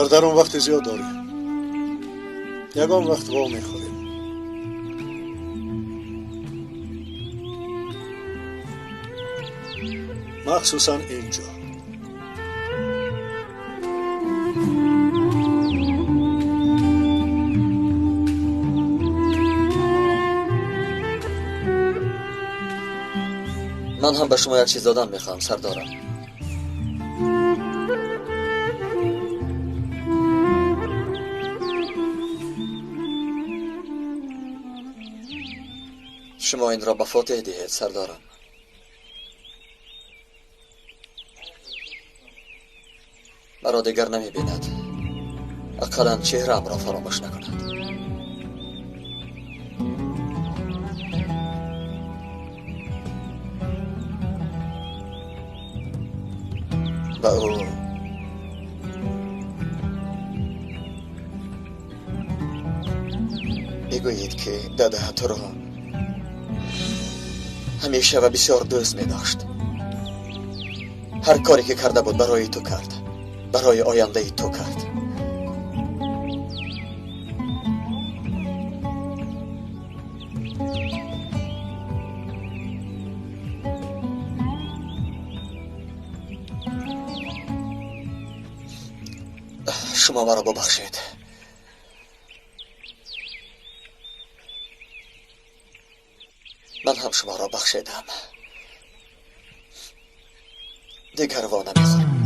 در اون وقت زیاد داریم. یکم وقت وا میخوریم. مخصوصا اینجا. من هم به شما یک چیز دادن میخوام سردارم. شما این را به فاتح دهید سردارم. مرا دیگر نمی بیند. اقلا چهرم را فراموش نکند. و او بگویید که داده تو را همیشه و بسیار دوست می داشت. هر کاری که کرده بود برای تو کرد. برای آینده تو کرد. شما مرا ببخشید. من هم شما را بخشیدم. دیگر وا نمیخورم.